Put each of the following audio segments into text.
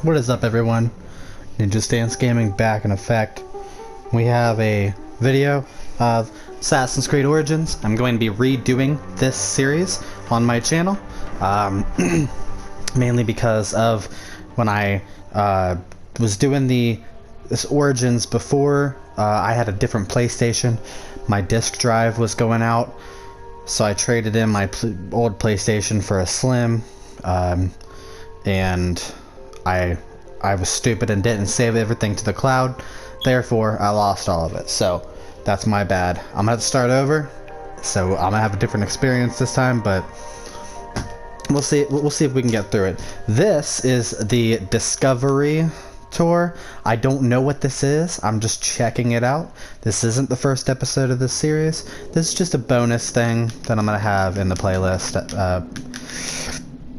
What is up, everyone? Ninja Stance Gaming back in effect. We have a video of Assassin's Creed Origins. I'm going to be redoing this series on my channel, mainly because of when I was doing this Origins before. I had a different PlayStation. My disk drive was going out, so I traded in my old PlayStation for a Slim, and I was stupid and didn't save everything to the cloud. Therefore, I lost all of it. So that's my bad. I'm gonna have to start over. So I'm gonna have a different experience this time, but we'll see. We'll see if we can get through it. This is the Discovery tour. I don't know what this is. I'm just checking it out. This isn't the first episode of this series. This is just a bonus thing that I'm gonna have in the playlist.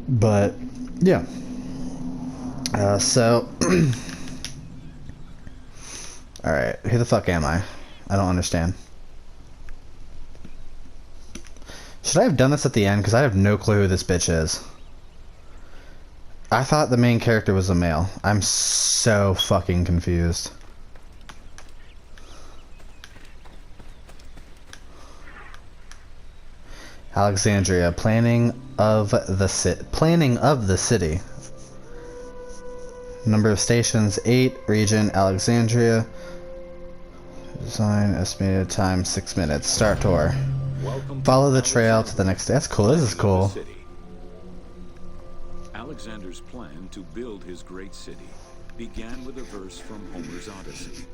But yeah. Alright, who the fuck am I? I don't understand. Should I have done this at the end? Because I have no clue who this bitch is. I thought the main character was a male. I'm so fucking confused. Alexandria, planning of the city. Number of stations 8. Region Alexandria. Design estimated time 6 minutes. Start tour. Follow the trail to the next. That's cool. This is cool. Alexander's plan to build his great city began with a verse from Homer's Odyssey.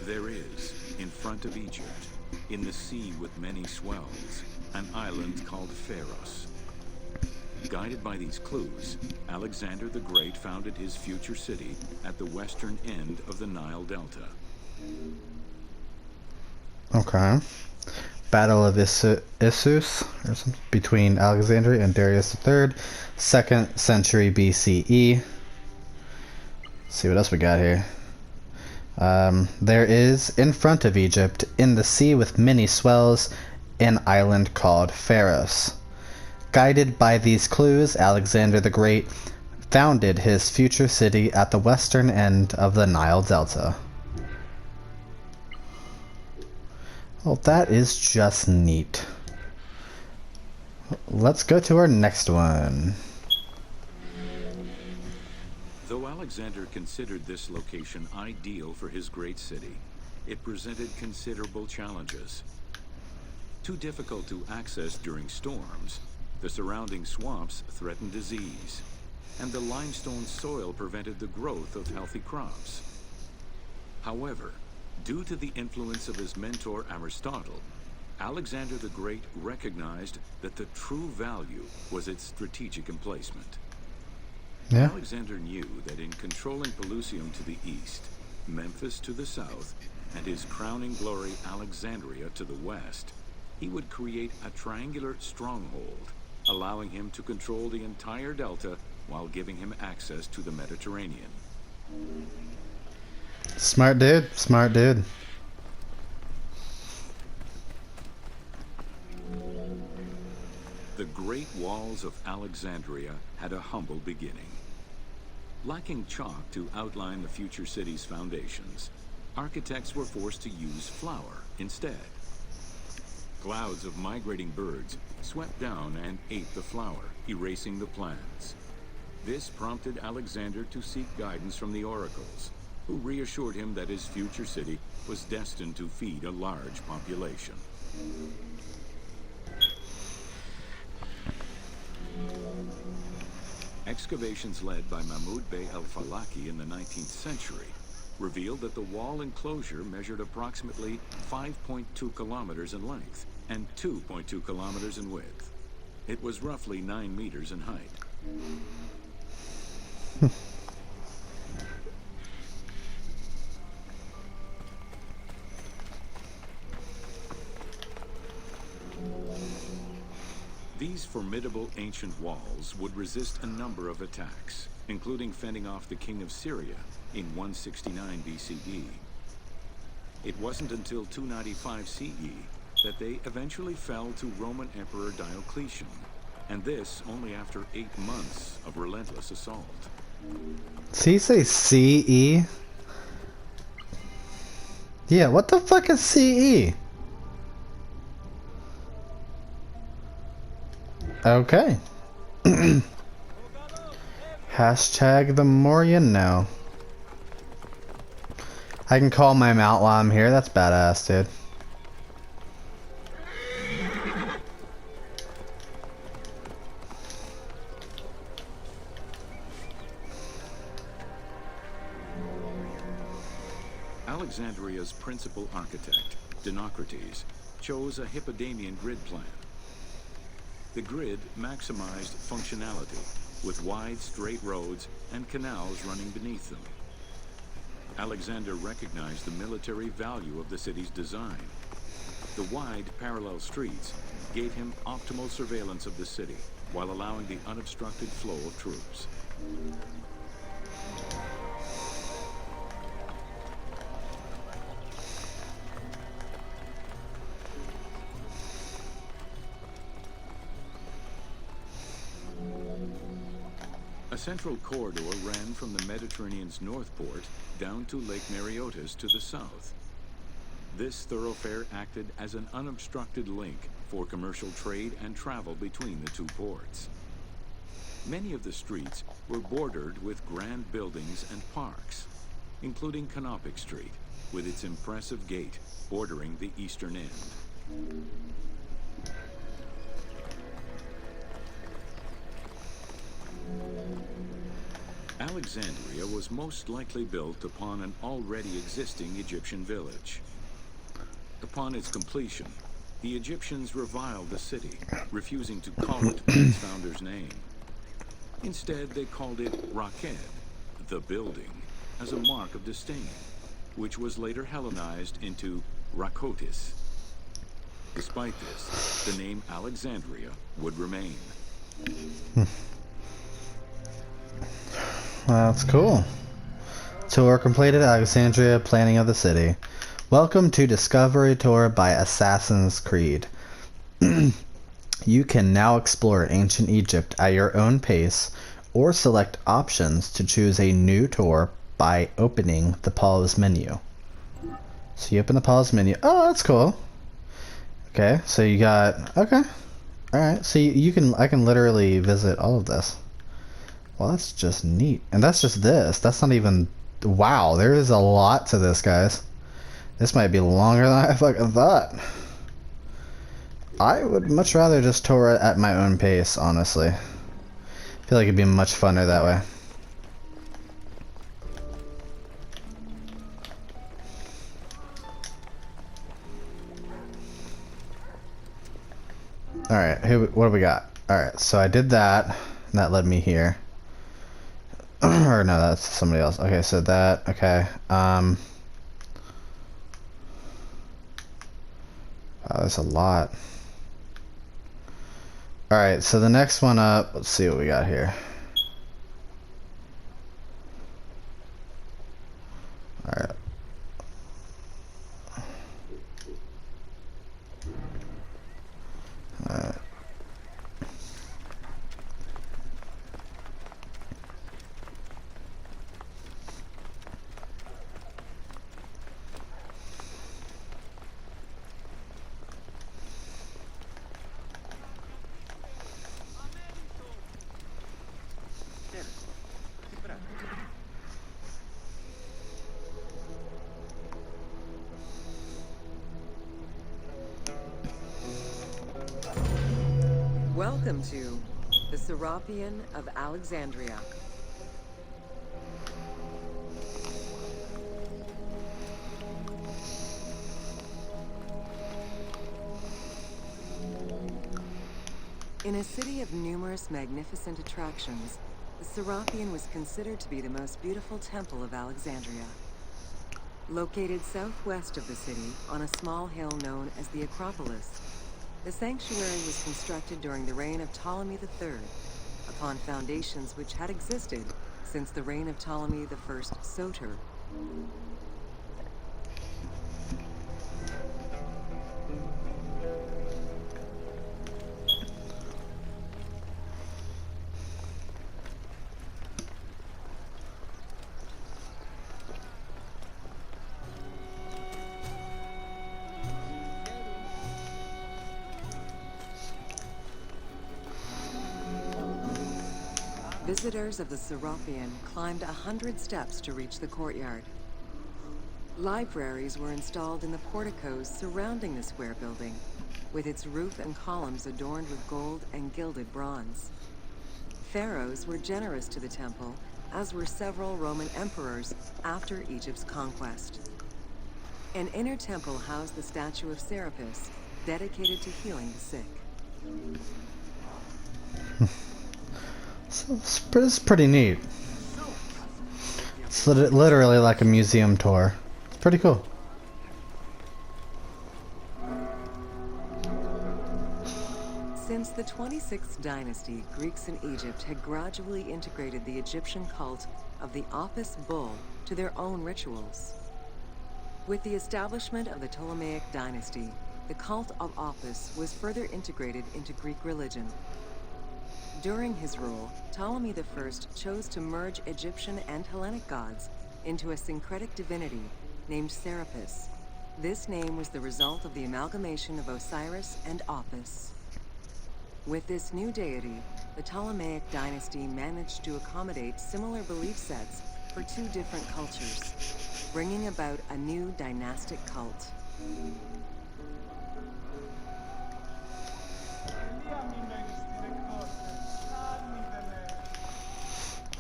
There is, in front of Egypt, in the sea with many swells, an island called Pharos. Guided by these clues, Alexander the Great founded his future city at the western end of the Nile Delta. Okay. Battle of Issus or something, between Alexandria and Darius III, 2nd century BCE. Let's see what else we got here. There is, in front of Egypt, in the sea with many swells, an island called Pharos. Guided by these clues, Alexander the Great founded his future city at the western end of the Nile Delta. Well, that is just neat. Let's go to our next one. Though Alexander considered this location ideal for his great city, it presented considerable challenges. Too difficult to access during storms, the surrounding swamps threatened disease, and the limestone soil prevented the growth of healthy crops. However, due to the influence of his mentor Aristotle, Alexander the Great recognized that the true value was its strategic emplacement. Yeah. Alexander knew that in controlling Pelusium to the east, Memphis to the south, and his crowning glory Alexandria to the west, he would create a triangular stronghold, allowing him to control the entire delta while giving him access to the Mediterranean. Smart dude. Smart dude. The Great Walls of Alexandria had a humble beginning. Lacking chalk to outline the future city's foundations, architects were forced to use flour instead. Clouds of migrating birds swept down and ate the flour, erasing the plans. This prompted Alexander to seek guidance from the oracles, who reassured him that his future city was destined to feed a large population. Excavations led by Mahmud Bey el-Falaki in the 19th century revealed that the wall enclosure measured approximately 5.2 kilometers in length and 2.2 kilometers in width. It was roughly 9 meters in height. These formidable ancient walls would resist a number of attacks, including fending off the king of Syria in 169 BCE. It wasn't until 295 CE that they eventually fell to Roman Emperor Diocletian, and this only after 8 months of relentless assault. Did he say CE? Yeah, what the fuck is CE? Okay. Hashtag the more you know. I can call my mount while I'm here. That's badass, dude. Alexandria's principal architect, Dinocrates, chose a Hippodamian grid plan. The grid maximized functionality, with wide, straight roads and canals running beneath them. Alexander recognized the military value of the city's design. The wide, parallel streets gave him optimal surveillance of the city, while allowing the unobstructed flow of troops. A central corridor ran from the Mediterranean's north port down to Lake Mareotis to the south. This thoroughfare acted as an unobstructed link for commercial trade and travel between the two ports. Many of the streets were bordered with grand buildings and parks, including Canopic Street, with its impressive gate bordering the eastern end. Alexandria was most likely built upon an already existing Egyptian village. Upon its completion, the Egyptians reviled the city, refusing to call it by its founder's name. Instead, they called it Raked, the building, as a mark of disdain, which was later Hellenized into Rakotis. Despite this, the name Alexandria would remain. That's cool. Tour completed. Alexandria, planning of the city. Welcome to Discovery Tour by Assassin's Creed. You can now explore ancient Egypt at your own pace, or select options to choose a new tour by opening the pause menu. So you open the pause menu. Oh, that's cool. Okay, so you got... Okay. Alright, so you can... I can literally visit all of this. Well, that's just neat. And that's just this. That's not even... Wow, there is a lot to this, guys. This might be longer than I fucking thought. I would much rather just tour it at my own pace, honestly. I feel like it'd be much funner that way. Alright, what do we got? Alright, so I did that, and that led me here. Or no, that's somebody else. Okay, so that, okay. Wow, there's a lot. Alright, so the next one up, let's see what we got here. Alright. Alright. Welcome to the Serapeum of Alexandria. In a city of numerous magnificent attractions, the Serapeum was considered to be the most beautiful temple of Alexandria. Located southwest of the city, on a small hill known as the Acropolis, the sanctuary was constructed during the reign of Ptolemy III, upon foundations which had existed since the reign of Ptolemy I Soter. visitors of the Serapeum climbed 100 steps to reach the courtyard. Libraries were installed in the porticos surrounding the square building, with its roof and columns adorned with gold and gilded bronze. Pharaohs were generous to the temple, as were several Roman emperors after Egypt's conquest. An inner temple housed the statue of Serapis, dedicated to healing the sick. So it's pretty neat. It's literally like a museum tour. It's pretty cool. Since the 26th dynasty, Greeks in Egypt had gradually integrated the Egyptian cult of the Apis bull to their own rituals. With the establishment of the Ptolemaic dynasty, the cult of Apis was further integrated into Greek religion. During his rule, Ptolemy I chose to merge Egyptian and Hellenic gods into a syncretic divinity named Serapis. This name was the result of the amalgamation of Osiris and Apis. With this new deity, the Ptolemaic dynasty managed to accommodate similar belief sets for two different cultures, bringing about a new dynastic cult.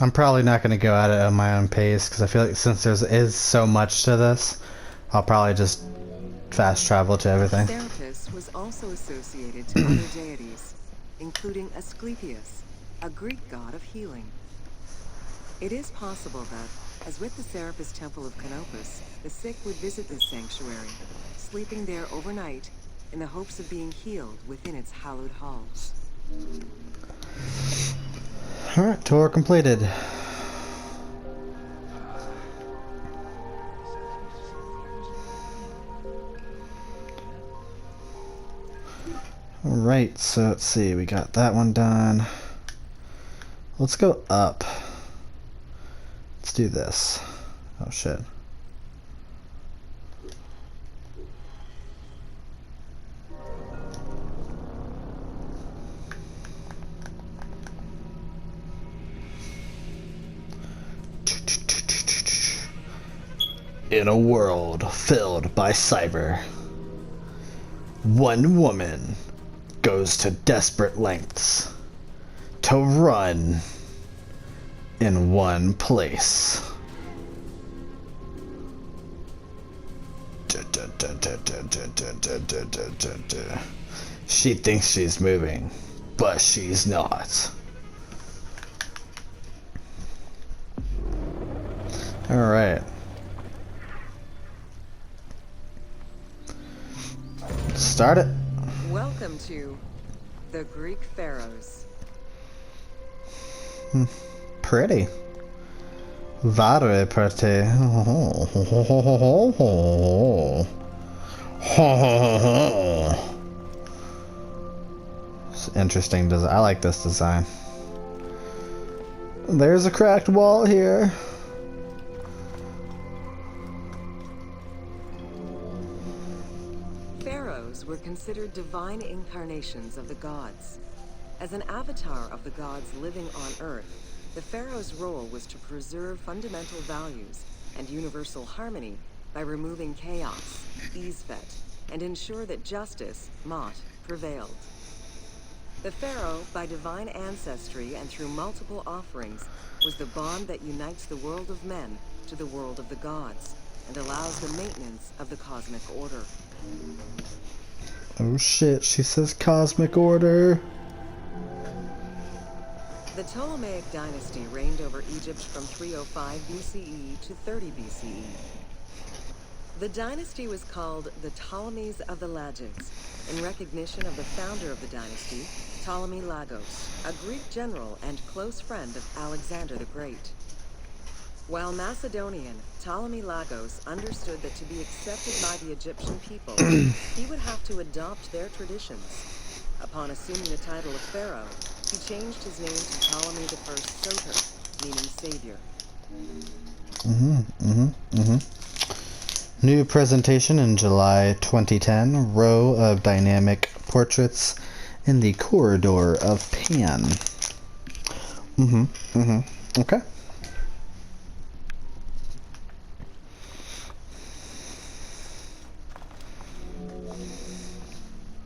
I'm probably not going to go at it at my own pace because I feel like since there is so much to this, I'll probably just fast travel to everything. Serapis was also associated to other deities, including Asclepius, a Greek god of healing. It is possible that, as with the Serapis Temple of Canopus, the sick would visit this sanctuary, sleeping there overnight in the hopes of being healed within its hallowed halls. Alright, tour completed. Alright, so let's see, we got that one done. Let's go up. Let's do this. Oh shit. In a world filled by cyber, one woman goes to desperate lengths to run in one place. She thinks she's moving, but she's not. Alright. Start it. Welcome to the Greek Pharaohs. Pretty. Very pretty. It's interesting design. I like this design. There's a cracked wall here. Pharaohs were considered divine incarnations of the gods. As an avatar of the gods living on Earth, the pharaoh's role was to preserve fundamental values and universal harmony by removing chaos, Izvet, and ensure that justice, Mot, prevailed. The pharaoh, by divine ancestry and through multiple offerings, was the bond that unites the world of men to the world of the gods and allows the maintenance of the cosmic order. Oh shit, she says cosmic order. The Ptolemaic dynasty reigned over Egypt from 305 BCE to 30 BCE. The dynasty was called the Ptolemies of the Lagids, in recognition of the founder of the dynasty, Ptolemy Lagos, a Greek general and close friend of Alexander the Great. While Macedonian, Ptolemy Lagos understood that to be accepted by the Egyptian people, he would have to adopt their traditions. Upon assuming the title of pharaoh, he changed his name to Ptolemy I Soter, meaning savior. New presentation in July 2010. Row of dynamic portraits in the corridor of Pan. Okay.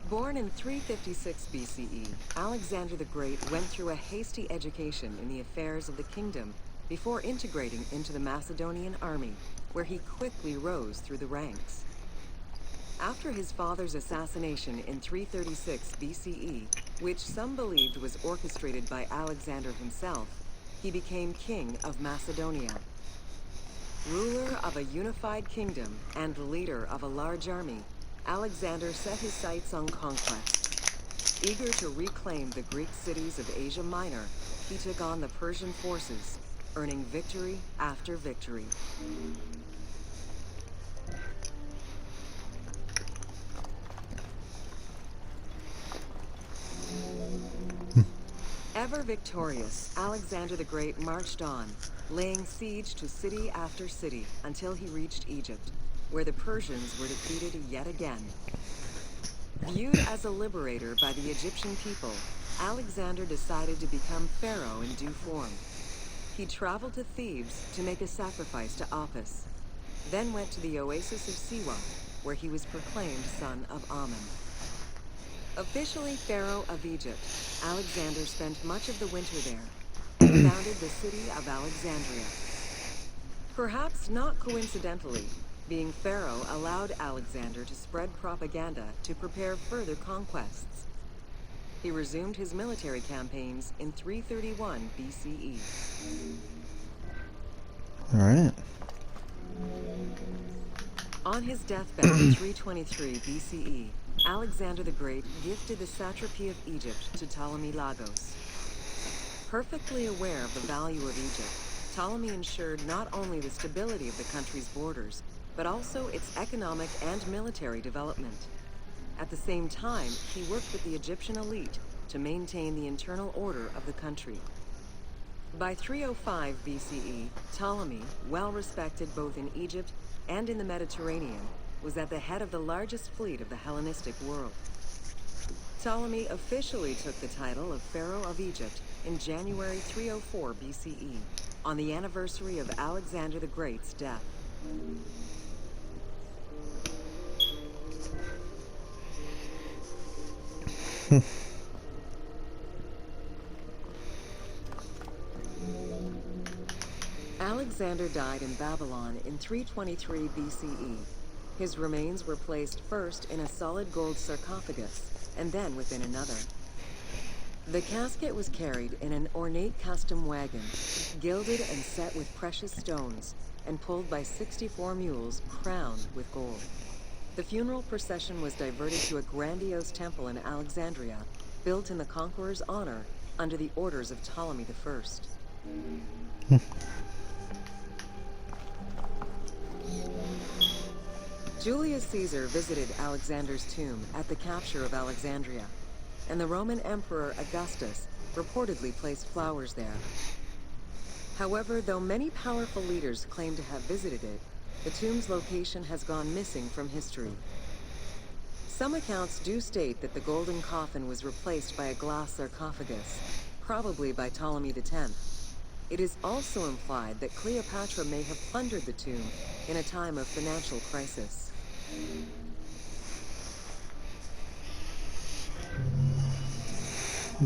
Born in 356 BCE, Alexander the Great went through a hasty education in the affairs of the kingdom before integrating into the Macedonian army, where he quickly rose through the ranks. After his father's assassination in 336 BCE, which some believed was orchestrated by Alexander himself, he became king of Macedonia. Ruler of a unified kingdom and leader of a large army, Alexander set his sights on conquest. Eager to reclaim the Greek cities of Asia Minor, he took on the Persian forces, earning victory after victory. Ever victorious, Alexander the Great marched on, laying siege to city after city until he reached Egypt, where the Persians were defeated yet again. Viewed as a liberator by the Egyptian people, Alexander decided to become pharaoh in due form. He traveled to Thebes to make a sacrifice to Apis, then went to the oasis of Siwa, where he was proclaimed son of Amun. Officially Pharaoh of Egypt, Alexander spent much of the winter there and founded the city of Alexandria. Perhaps not coincidentally, being Pharaoh allowed Alexander to spread propaganda to prepare further conquests. He resumed his military campaigns in 331 BCE. All right. On his deathbed in 323 BCE, Alexander the Great gifted the satrapy of Egypt to Ptolemy Lagos. Perfectly aware of the value of Egypt, Ptolemy ensured not only the stability of the country's borders, but also its economic and military development. At the same time, he worked with the Egyptian elite to maintain the internal order of the country. By 305 BCE, Ptolemy, well respected both in Egypt and in the Mediterranean, was at the head of the largest fleet of the Hellenistic world. Ptolemy officially took the title of Pharaoh of Egypt in January 304 BCE, on the anniversary of Alexander the Great's death. Alexander died in Babylon in 323 BCE. His remains were placed first in a solid gold sarcophagus, and then within another. The casket was carried in an ornate custom wagon, gilded and set with precious stones, and pulled by 64 mules crowned with gold. The funeral procession was diverted to a grandiose temple in Alexandria, built in the conqueror's honor under the orders of Ptolemy I. Julius Caesar visited Alexander's tomb at the capture of Alexandria, and the Roman Emperor Augustus reportedly placed flowers there. However, though many powerful leaders claim to have visited it, the tomb's location has gone missing from history. Some accounts do state that the golden coffin was replaced by a glass sarcophagus, probably by Ptolemy X. It is also implied that Cleopatra may have plundered the tomb in a time of financial crisis.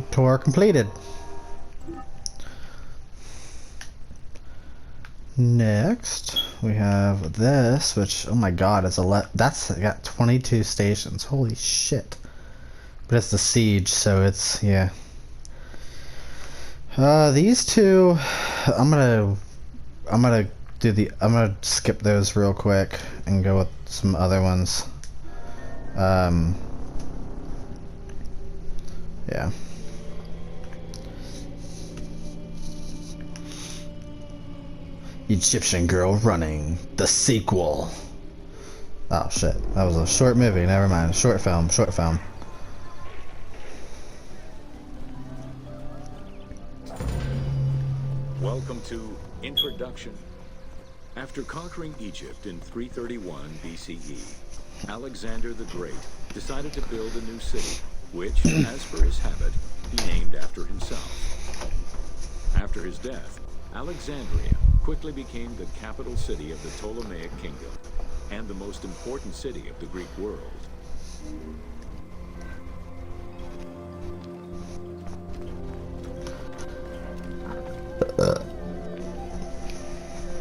Tour completed. Next, we have this, which, oh my god, it's that's got 22 stations. Holy shit. But it's the siege, so it's, yeah. These two, I'm gonna skip those real quick and go with some other ones. Yeah. Egyptian Girl Running, the sequel. Oh shit, that was a short movie, never mind. Short film. Welcome to Introduction. After conquering Egypt in 331 BCE, Alexander the Great decided to build a new city, which, as per his habit, he named after himself. After his death, Alexandria quickly became the capital city of the Ptolemaic kingdom and the most important city of the Greek world.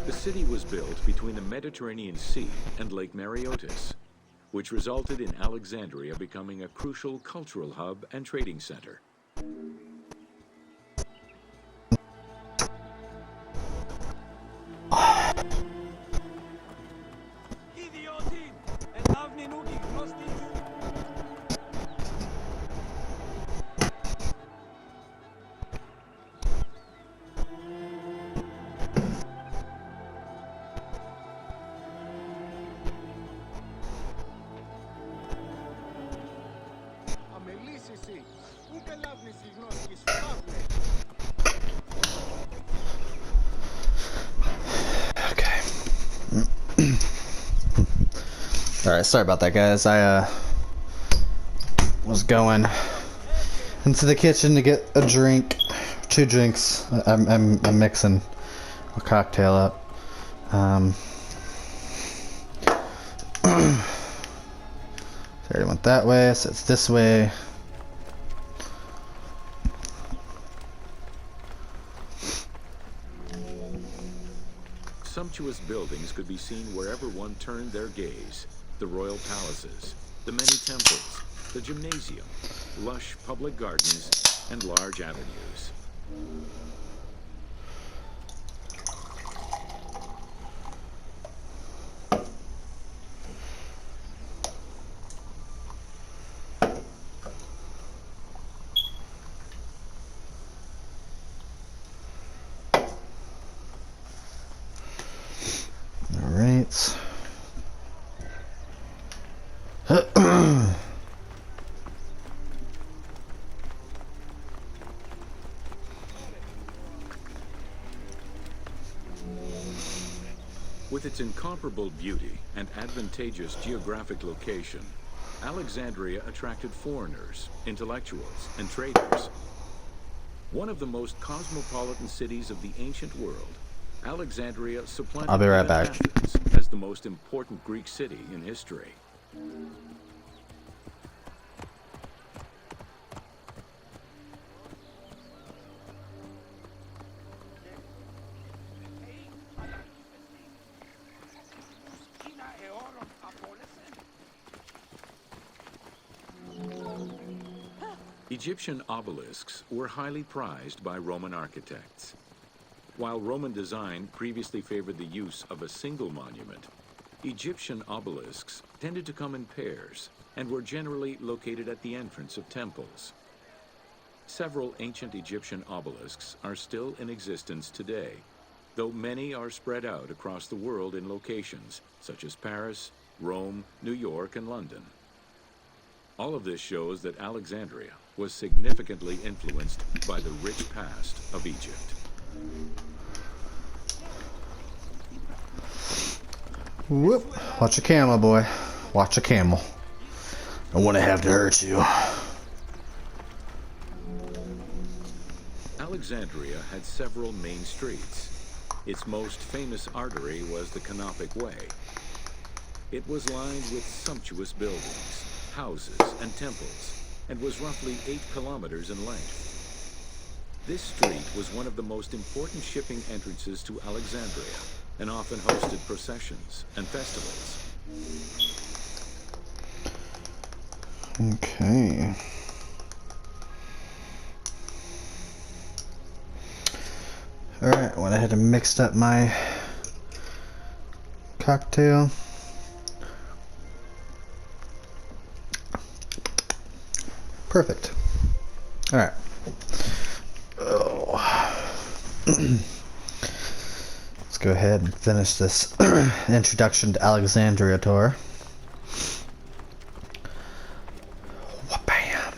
The city was built between the Mediterranean Sea and Lake Mareotis, which resulted in Alexandria becoming a crucial cultural hub and trading center. Alright, sorry about that, guys. I was going into the kitchen to get a drink, 2 drinks. I'm mixing a cocktail up. So I already went that way, so it's this way. Sumptuous buildings could be seen wherever one turned their gaze. The royal palaces, the many temples, the gymnasium, lush public gardens, and large avenues. All right. With its incomparable beauty and advantageous geographic location, Alexandria attracted foreigners, intellectuals, and traders. One of the most cosmopolitan cities of the ancient world, Alexandria supplanted I'll be right even back. Athens as the most important Greek city in history. Egyptian obelisks were highly prized by Roman architects. While Roman design previously favored the use of a single monument, Egyptian obelisks tended to come in pairs and were generally located at the entrance of temples. Several ancient Egyptian obelisks are still in existence today, though many are spread out across the world in locations such as Paris, Rome, New York, and London. All of this shows that Alexandria was significantly influenced by the rich past of Egypt. Whoop. Watch your camel, boy. Watch your camel. I wouldn't have to hurt you. Alexandria had several main streets. Its most famous artery was the Canopic Way. It was lined with sumptuous buildings, houses, and temples, and was roughly 8 kilometers in length. This street was one of the most important shipping entrances to Alexandria, and often hosted processions and festivals. Okay. Alright, went ahead and mixed up my cocktail. Perfect. Alright. Oh. Let's go ahead and finish this introduction to Alexandria tour. Bam.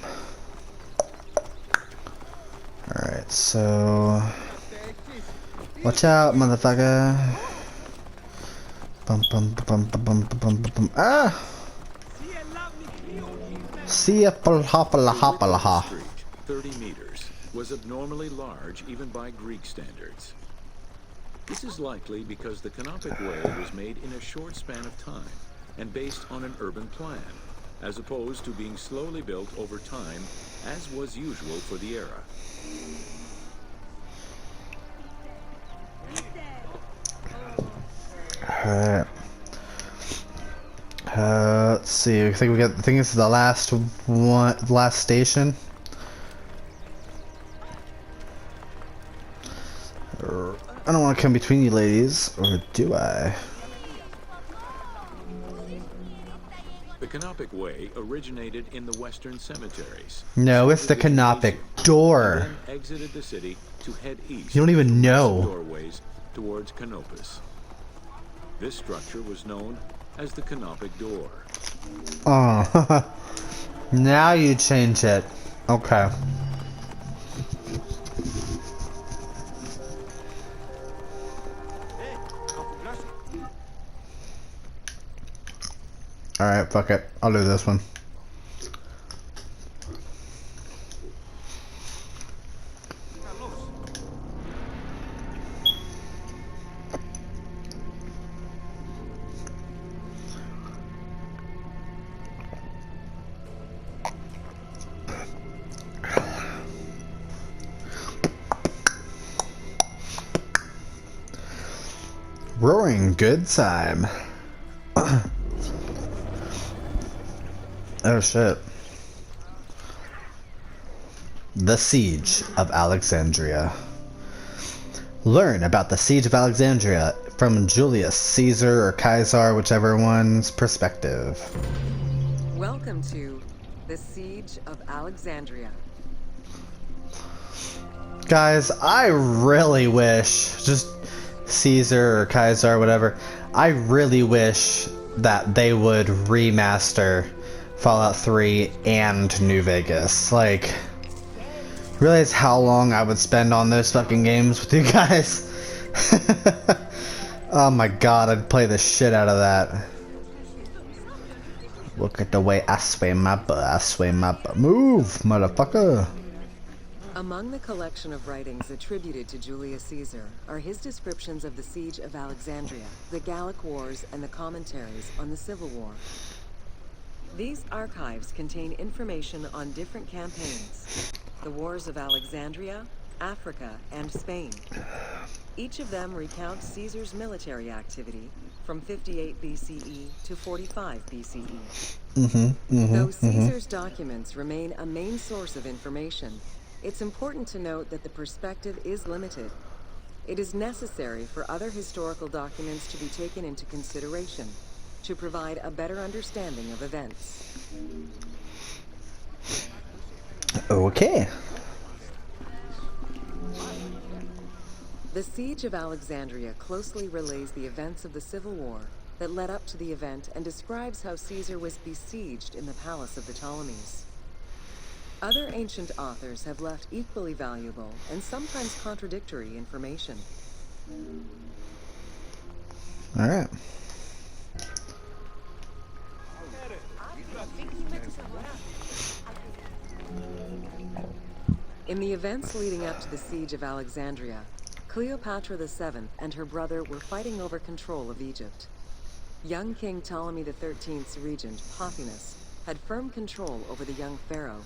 Alright, so watch out, motherfucker. Bum bum bum bum bum bum bum. Ah! See ya, hoppala hoppala ha. 30 meters, was abnormally large even by Greek standards. This is likely because the Canopic Way was made in a short span of time and based on an urban plan, as opposed to being slowly built over time, as was usual for the era. Alright. Let's see. I think this is the last one, last station. I don't want to come between you ladies, or do I? The Canopic Way originated in the western cemeteries. No, it's the Canopic Door. And then exited the city to head east. You don't even know. Doorways towards Canopus. This structure was known as the Canopic Door. Oh, now you change it. Okay. Alright, fuck it. I'll do this one. Roaring good time. Oh shit. The Siege of Alexandria. Learn about the Siege of Alexandria from Julius Caesar or Kaiser, whichever one's perspective. Welcome to the Siege of Alexandria. Guys, I really wish, just Caesar or Kaiser or whatever, I really wish that they would remaster Fallout 3 and New Vegas. Like, realize how long I would spend on those fucking games with you guys? Oh my god, I'd play the shit out of that. Look at the way I sway my butt, I sway my butt. Move, motherfucker! Among the collection of writings attributed to Julius Caesar are his descriptions of the Siege of Alexandria, the Gallic Wars, and the commentaries on the Civil War. These archives contain information on different campaigns, the Wars of Alexandria, Africa, and Spain. Each of them recounts Caesar's military activity from 58 BCE to 45 BCE. Though Caesar's documents remain a main source of information, it's important to note that the perspective is limited. It is necessary for other historical documents to be taken into consideration to provide a better understanding of events. Okay. The Siege of Alexandria closely relays the events of the Civil War that led up to the event and describes how Caesar was besieged in the palace of the Ptolemies. Other ancient authors have left equally valuable and sometimes contradictory information. All right. In the events leading up to the Siege of Alexandria, Cleopatra VII and her brother were fighting over control of Egypt. Young King Ptolemy XIII's regent, Pothinus, had firm control over the young pharaoh,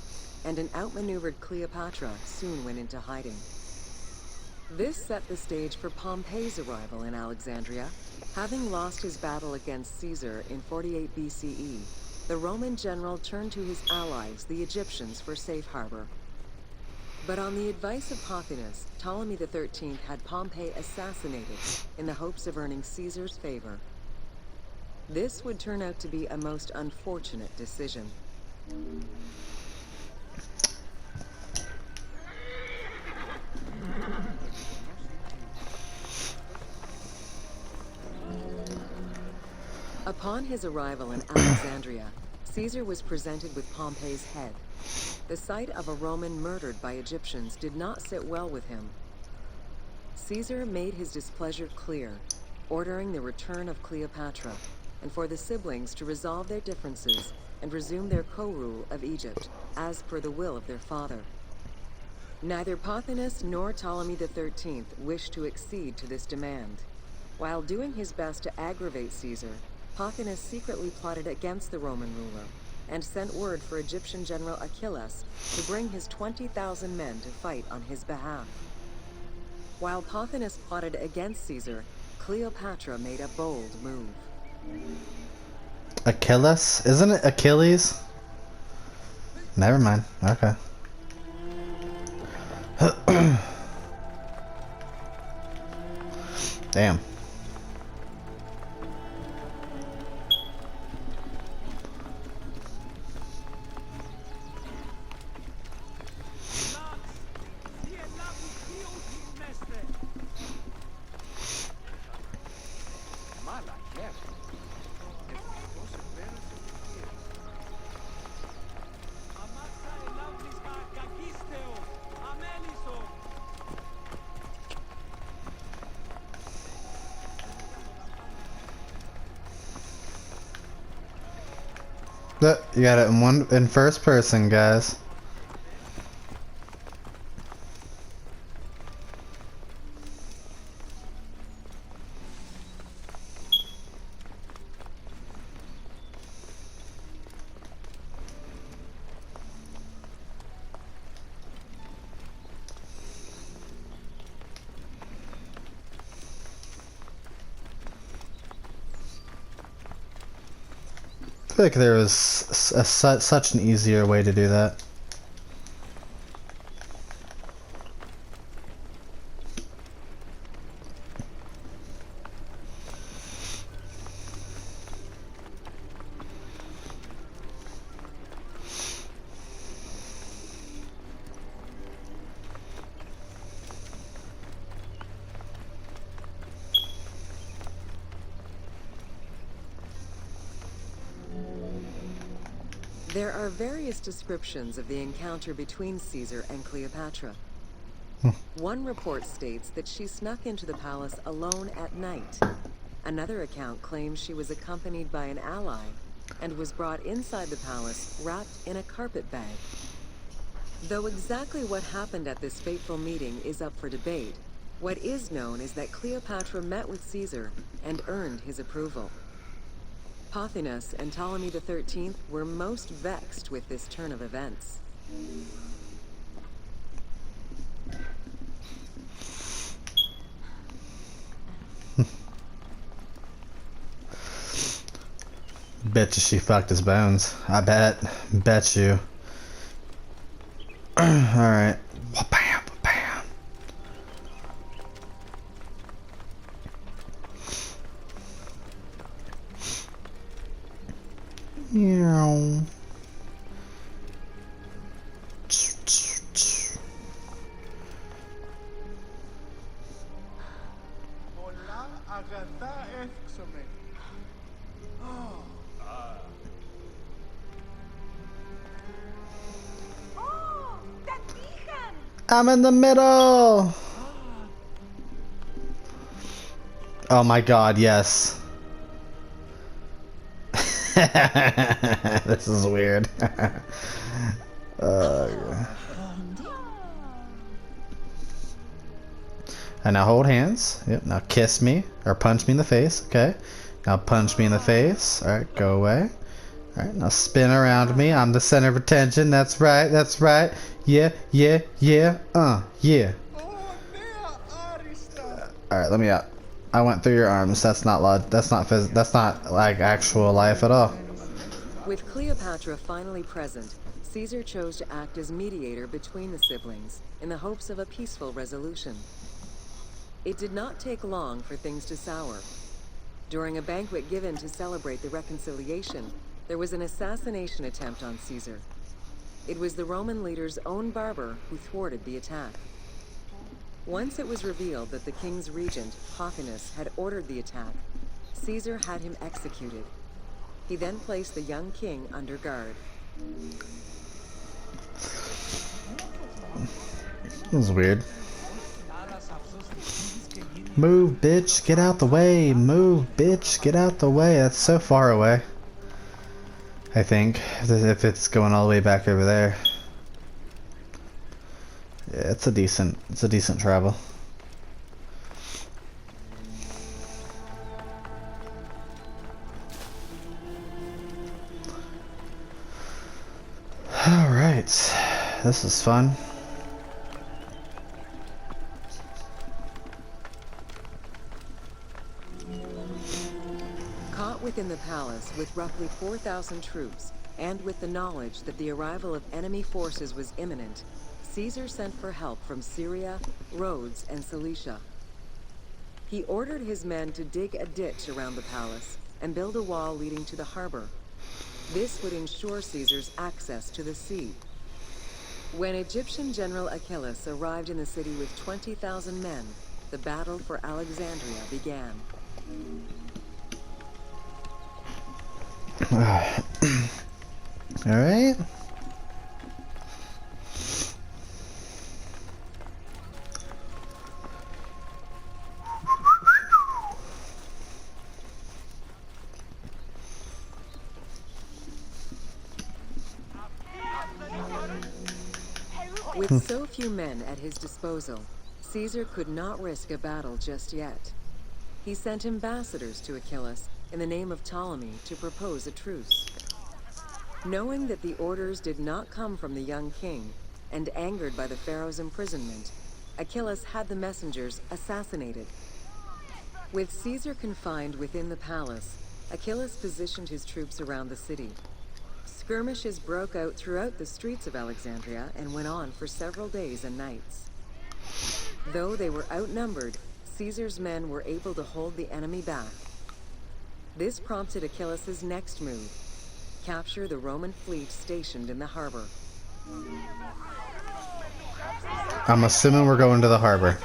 and an outmaneuvered Cleopatra soon went into hiding. This set the stage for Pompey's arrival in Alexandria. Having lost his battle against Caesar in 48 BCE, the Roman general turned to his allies, the Egyptians, for safe harbor. But on the advice of Pothinus, Ptolemy XIII had Pompey assassinated in the hopes of earning Caesar's favor. This would turn out to be a most unfortunate decision. Upon his arrival in Alexandria, Caesar was presented with Pompey's head. The sight of a Roman murdered by Egyptians did not sit well with him. Caesar made his displeasure clear, ordering the return of Cleopatra, and for the siblings to resolve their differences and resume their co-rule of Egypt, as per the will of their father. Neither Pothinus nor Ptolemy XIII wished to accede to this demand. While doing his best to aggravate Caesar, Pothinus secretly plotted against the Roman ruler and sent word for Egyptian general Achilles to bring his 20,000 men to fight on his behalf. While Pothinus plotted against Caesar, Cleopatra made a bold move. Achilles? Isn't it Achilles? Never mind. Okay. Damn. Look, you got it in first person, guys. I feel like there was such an easier way to do that. There are various descriptions of the encounter between Caesar and Cleopatra. One report states that she snuck into the palace alone at night. Another account claims she was accompanied by an ally and was brought inside the palace wrapped in a carpet bag. Though exactly what happened at this fateful meeting is up for debate, what is known is that Cleopatra met with Caesar and earned his approval. Pothinus and Ptolemy XIII were most vexed with this turn of events. Bet you she fucked his bones. I bet. Bet you. Alright. Bam, bam. Meow. Hola, agata εύξομαι. I'm in the middle! Oh my god, yes. This is weird. And now hold hands. Yep, now kiss me. Or punch me in the face. Okay. Now punch me in the face. Alright, go away. Alright, now spin around me. I'm the center of attention. That's right, that's right. Yeah, yeah, yeah. Yeah. Alright, let me out. I went through your arms. That's not that's not like actual life at all. With Cleopatra finally present, Caesar chose to act as mediator between the siblings in the hopes of a peaceful resolution. It did not take long for things to sour. During a banquet given to celebrate the reconciliation, there was an assassination attempt on Caesar. It was the Roman leader's own barber who thwarted the attack. Once it was revealed that the king's regent, Pothinus, had ordered the attack, Caesar had him executed. He then placed the young king under guard. This is weird. Move, bitch, get out the way. Move, bitch, get out the way. That's so far away. I think, if it's going all the way back over there. Yeah, it's a decent travel. All right, this is fun. Caught within the palace with roughly 4,000 troops, and with the knowledge that the arrival of enemy forces was imminent, Caesar sent for help from Syria, Rhodes, and Cilicia. He ordered his men to dig a ditch around the palace and build a wall leading to the harbor. This would ensure Caesar's access to the sea. When Egyptian General Achilles arrived in the city with 20,000 men, the battle for Alexandria began. All right. With so few men at his disposal, Caesar could not risk a battle just yet. He sent ambassadors to Achilles in the name of Ptolemy to propose a truce. Knowing that the orders did not come from the young king, and angered by the pharaoh's imprisonment, Achilles had the messengers assassinated. With Caesar confined within the palace, Achilles positioned his troops around the city. Skirmishes broke out throughout the streets of Alexandria and went on for several days and nights. Though they were outnumbered, Caesar's men were able to hold the enemy back. This prompted Achilles' next move: capture the Roman fleet stationed in the harbor. I'm assuming we're going to the harbor.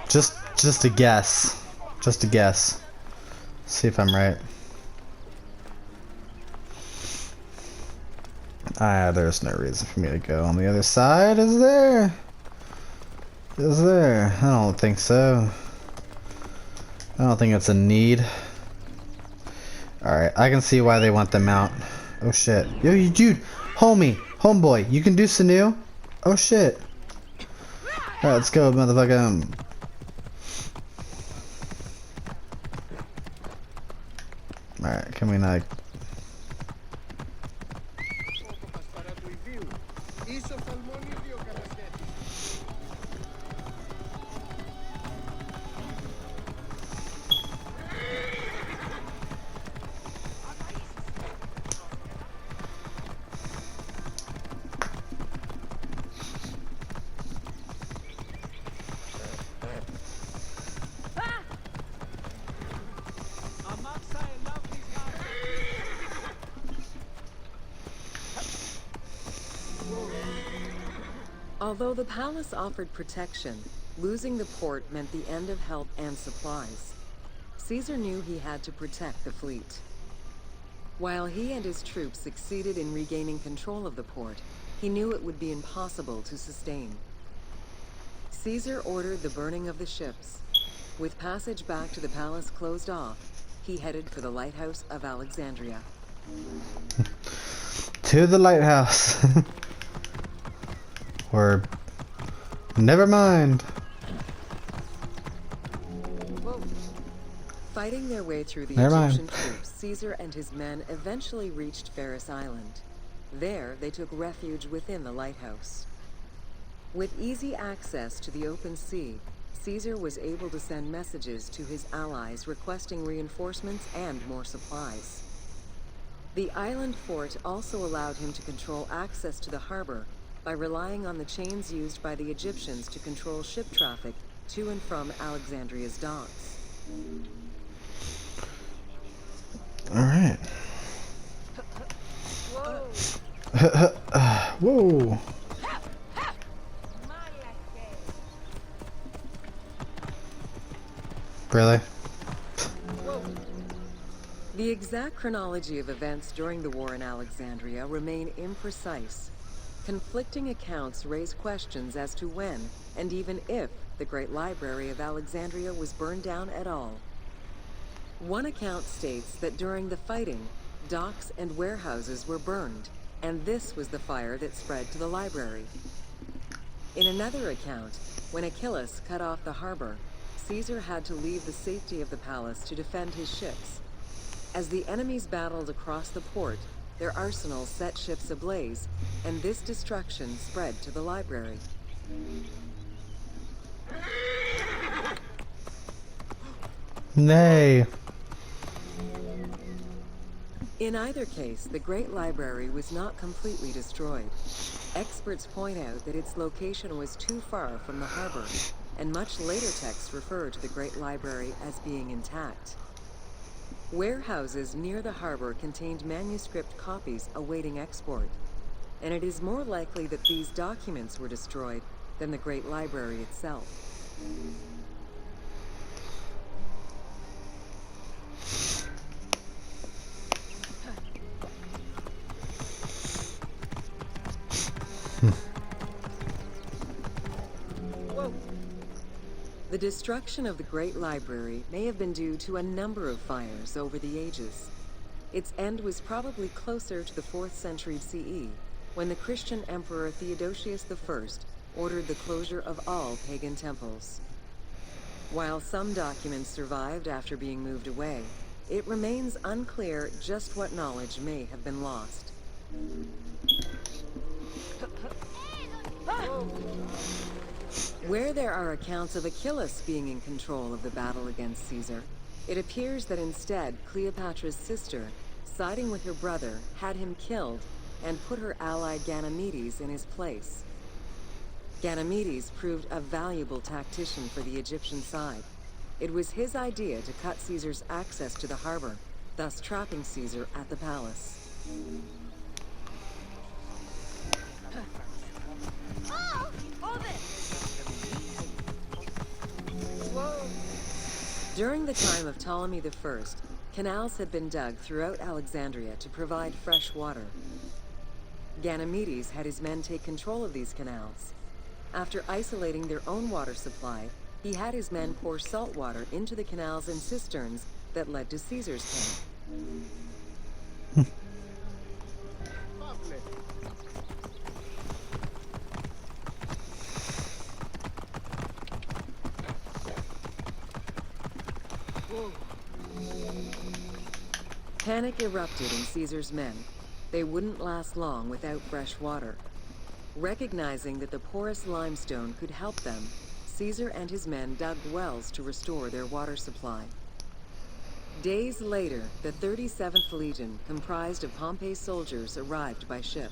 just a guess. Just a guess. See if I'm right. There's no reason for me to go on the other side, is there? Is there? I don't think so. I don't think it's a need. Alright, I can see why they want them out. Oh shit. Yo, you dude! Homeboy, you can do Sanu? Oh shit. Alright, let's go, motherfucker. Alright, can we not... Although the palace offered protection, losing the port meant the end of help and supplies. Caesar knew he had to protect the fleet. While he and his troops succeeded in regaining control of the port, he knew it would be impossible to sustain. Caesar ordered the burning of the ships. With passage back to the palace closed off, he headed for the lighthouse of Alexandria. To the lighthouse. Or never mind. Fighting their way through the Egyptian troops, Caesar and his men eventually reached Pharis Island. There, they took refuge within the lighthouse. With easy access to the open sea, Caesar was able to send messages to his allies requesting reinforcements and more supplies. The island fort also allowed him to control access to the harbor by relying on the chains used by the Egyptians to control ship traffic to and from Alexandria's docks. All right. Whoa. Really? The exact chronology of events during the war in Alexandria remain imprecise. Conflicting accounts raise questions as to when, and even if, the Great Library of Alexandria was burned down at all. One account states that during the fighting, docks and warehouses were burned, and this was the fire that spread to the library. In another account, when Achilles cut off the harbor, Caesar had to leave the safety of the palace to defend his ships. As the enemies battled across the port, their arsenals set ships ablaze, and this destruction spread to the library. Nay. In either case, the Great Library was not completely destroyed. Experts point out that its location was too far from the harbor, and much later texts refer to the Great Library as being intact. Warehouses near the harbor contained manuscript copies awaiting export, and it is more likely that these documents were destroyed than the Great Library itself. The destruction of the Great Library may have been due to a number of fires over the ages. Its end was probably closer to the 4th century CE, when the Christian Emperor Theodosius I ordered the closure of all pagan temples. While some documents survived after being moved away, it remains unclear just what knowledge may have been lost. Where there are accounts of Achilles being in control of the battle against Caesar, it appears that instead Cleopatra's sister, siding with her brother, had him killed and put her ally Ganymedes in his place. Ganymedes proved a valuable tactician for the Egyptian side. It was his idea to cut Caesar's access to the harbor, thus trapping Caesar at the palace. During the time of Ptolemy I, canals had been dug throughout Alexandria to provide fresh water. Ganymedes had his men take control of these canals. After isolating their own water supply, he had his men pour salt water into the canals and cisterns that led to Caesar's camp. Lovely. Panic erupted in Caesar's men. They wouldn't last long without fresh water. Recognizing that the porous limestone could help them, Caesar and his men dug wells to restore their water supply. Days later, the 37th Legion, comprised of Pompey's soldiers, arrived by ship.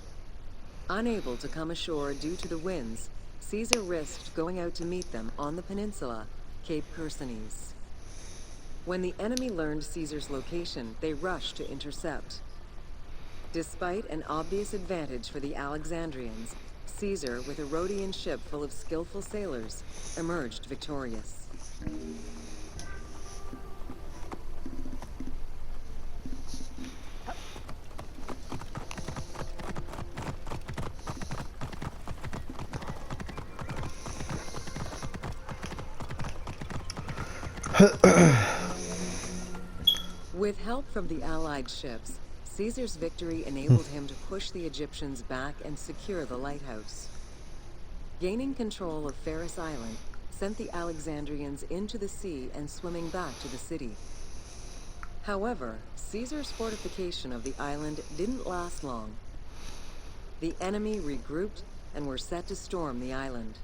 Unable to come ashore due to the winds, Caesar risked going out to meet them on the peninsula, Cape Chersonese. When the enemy learned Caesar's location, they rushed to intercept. Despite an obvious advantage for the Alexandrians, Caesar, with a Rhodian ship full of skillful sailors, emerged victorious. With help from the Allied ships, Caesar's victory enabled him to push the Egyptians back and secure the lighthouse. Gaining control of Pharos Island sent the Alexandrians into the sea and swimming back to the city. However, Caesar's fortification of the island didn't last long. The enemy regrouped and were set to storm the island.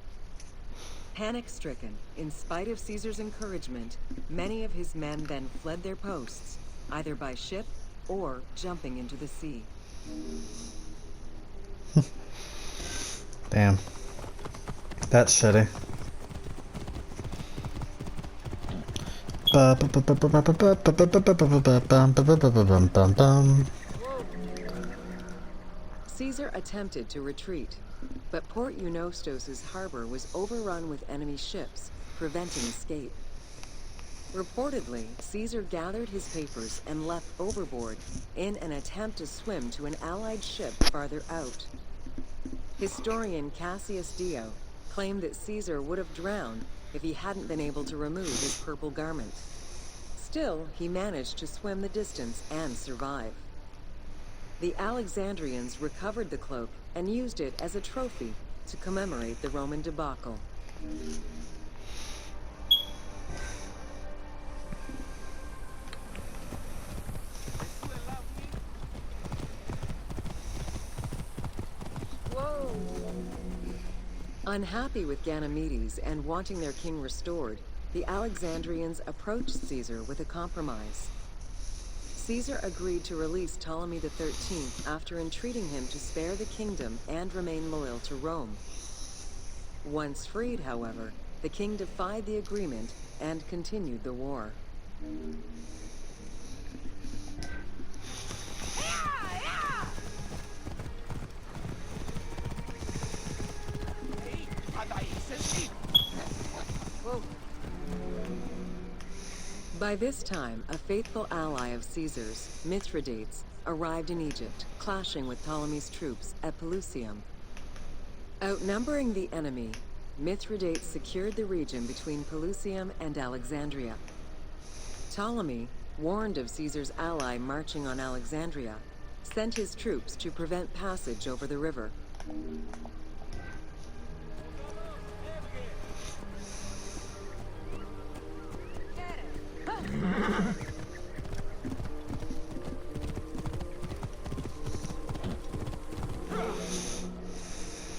Panic-stricken, in spite of Caesar's encouragement, many of his men then fled their posts, either by ship or jumping into the sea. Damn. That's shitty. Caesar attempted to retreat, but Port Eunostos' harbor was overrun with enemy ships, preventing escape. Reportedly, Caesar gathered his papers and leapt overboard in an attempt to swim to an Allied ship farther out. Historian Cassius Dio claimed that Caesar would have drowned if he hadn't been able to remove his purple garment. Still, he managed to swim the distance and survive. The Alexandrians recovered the cloak and used it as a trophy, to commemorate the Roman debacle. Unhappy with Ganymedes and wanting their king restored, the Alexandrians approached Caesar with a compromise. Caesar agreed to release Ptolemy XIII after entreating him to spare the kingdom and remain loyal to Rome. Once freed, however, the king defied the agreement and continued the war. By this time, a faithful ally of Caesar's, Mithridates, arrived in Egypt, clashing with Ptolemy's troops at Pelusium. Outnumbering the enemy, Mithridates secured the region between Pelusium and Alexandria. Ptolemy, warned of Caesar's ally marching on Alexandria, sent his troops to prevent passage over the river.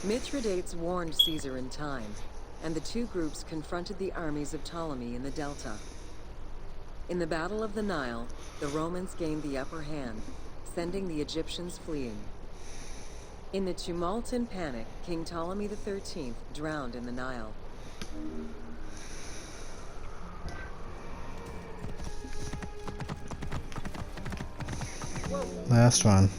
Mithridates warned Caesar in time, and the two groups confronted the armies of Ptolemy in the Delta. In the Battle of the Nile, the Romans gained the upper hand, sending the Egyptians fleeing. In the tumult and panic, King Ptolemy XIII drowned in the Nile. Last one.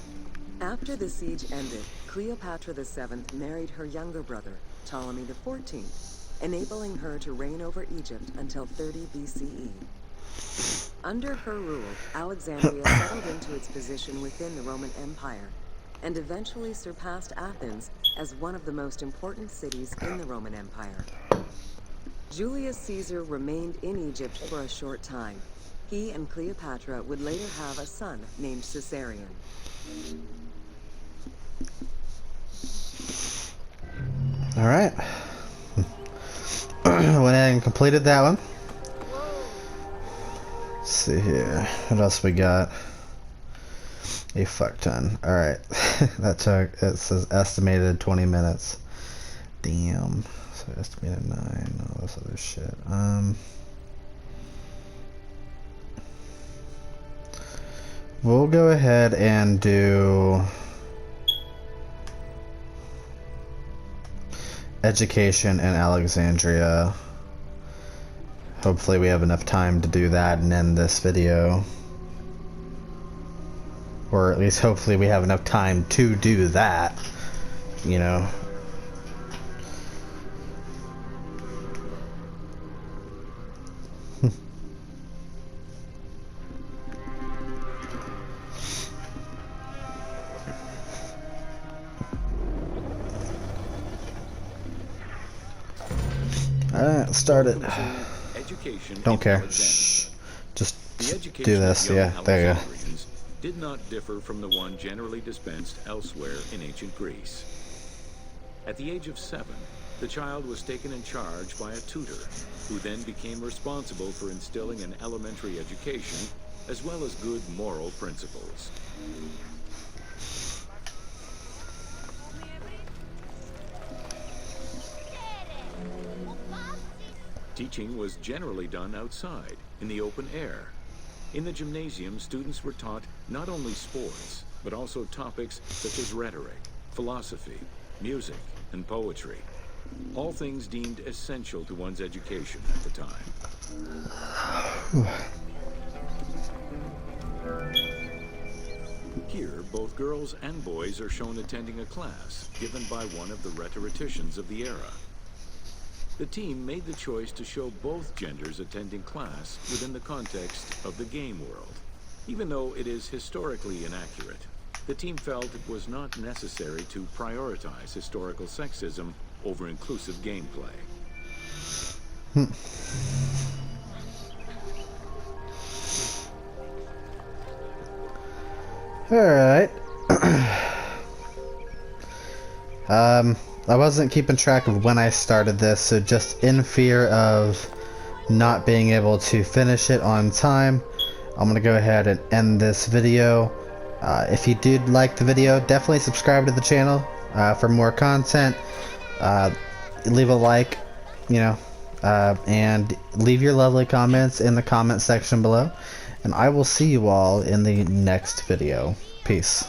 After the siege ended, Cleopatra VII married her younger brother, Ptolemy XIV, enabling her to reign over Egypt until 30 BCE. Under her rule, Alexandria settled into its position within the Roman Empire, and eventually surpassed Athens as one of the most important cities in the Roman Empire. Julius Caesar remained in Egypt for a short time. He and Cleopatra would later have a son named Caesarion. All right. Went ahead and completed that one. Let's see here. What else we got? A fuck ton. All right. That took, it says estimated 20 minutes. Damn. So estimated 9. All this other shit. We'll go ahead and do education in Alexandria. Hopefully we have enough time to do that and end this video. Or at least hopefully we have enough time to do that, you know. Alright, start it. Don't care. Shh. Just do this. Yeah, there you go. Did not differ from the one generally dispensed elsewhere in ancient Greece. At the age of 7, the child was taken in charge by a tutor, who then became responsible for instilling an elementary education, as well as good moral principles. Teaching was generally done outside, in the open air. In the gymnasium, students were taught not only sports, but also topics such as rhetoric, philosophy, music, and poetry. All things deemed essential to one's education at the time. Here, both girls and boys are shown attending a class given by one of the rhetoricians of the era. The team made the choice to show both genders attending class within the context of the game world. Even though it is historically inaccurate, the team felt it was not necessary to prioritize historical sexism over inclusive gameplay. Alright. I wasn't keeping track of when I started this, so just in fear of not being able to finish it on time, I'm gonna go ahead and end this video. If you did like the video, definitely subscribe to the channel for more content. Leave a like, you know, and leave your lovely comments in the comment section below. And I will see you all in the next video. Peace.